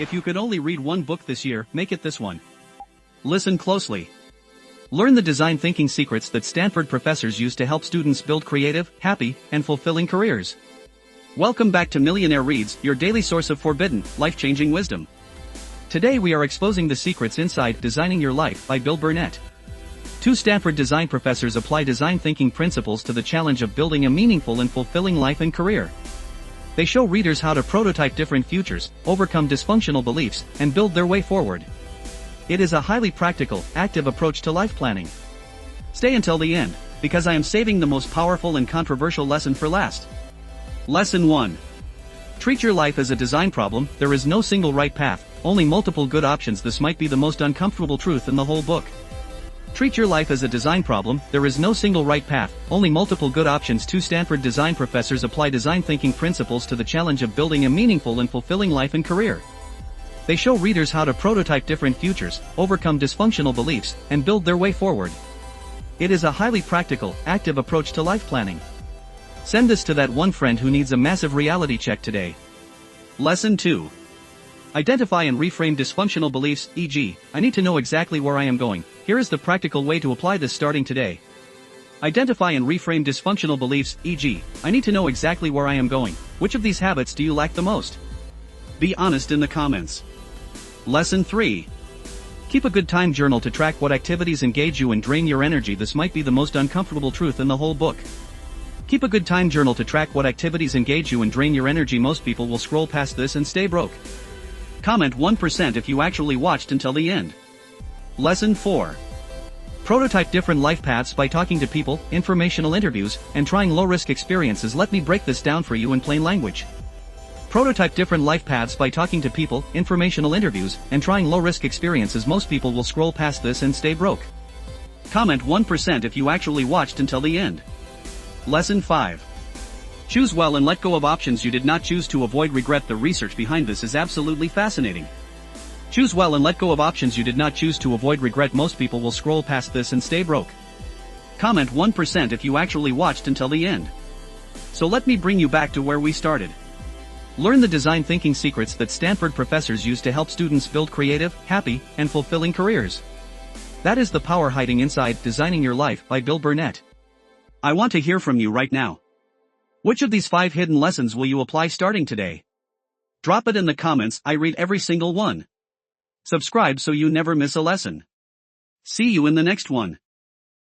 If you could only read one book this year, make it this one. Listen closely. Learn the design thinking secrets that Stanford professors use to help students build creative, happy, and fulfilling careers. Welcome back to Millionaire Reads, your daily source of forbidden, life-changing wisdom. Today we are exposing the secrets inside Designing Your Life by Bill Burnett. Two Stanford design professors apply design thinking principles to the challenge of building a meaningful and fulfilling life and career. They show readers how to prototype different futures, overcome dysfunctional beliefs, and build their way forward. It is a highly practical, active approach to life planning. Stay until the end, because I am saving the most powerful and controversial lesson for last. Lesson 1. Treat your life as a design problem. There is no single right path, only multiple good options. This might be the most uncomfortable truth in the whole book. Treat your life as a design problem. There is no single right path, only multiple good options. Two Stanford design professors apply design thinking principles to the challenge of building a meaningful and fulfilling life and career. They show readers how to prototype different futures, overcome dysfunctional beliefs, and build their way forward. It is a highly practical, active approach to life planning. Send this to that one friend who needs a massive reality check today. Lesson 2. Identify and reframe dysfunctional beliefs, e.g., I need to know exactly where I am going. Here is the practical way to apply this starting today. Identify and reframe dysfunctional beliefs, e.g., I need to know exactly where I am going. Which of these habits do you lack the most? Be honest in the comments. Lesson 3. Keep a good time journal to track what activities engage you and drain your energy. This might be the most uncomfortable truth in the whole book. Keep a good time journal to track what activities engage you and drain your energy. Most people will scroll past this and stay broke. Comment 1% if you actually watched until the end. Lesson 4. Prototype different life paths by talking to people, informational interviews, and trying low-risk experiences. Let me break this down for you in plain language. Prototype different life paths by talking to people, informational interviews, and trying low-risk experiences. Most people will scroll past this and stay broke. Comment 1% if you actually watched until the end. Lesson 5. Choose well and let go of options you did not choose to avoid regret. The research behind this is absolutely fascinating. Choose well and let go of options you did not choose to avoid regret. Most people will scroll past this and stay broke. Comment 1% if you actually watched until the end. So let me bring you back to where we started. Learn the design thinking secrets that Stanford professors use to help students build creative, happy, and fulfilling careers. That is the power hiding inside Designing Your Life by Bill Burnett. I want to hear from you right now. Which of these 5 hidden lessons will you apply starting today? Drop it in the comments. I read every single one. Subscribe so you never miss a lesson. See you in the next one.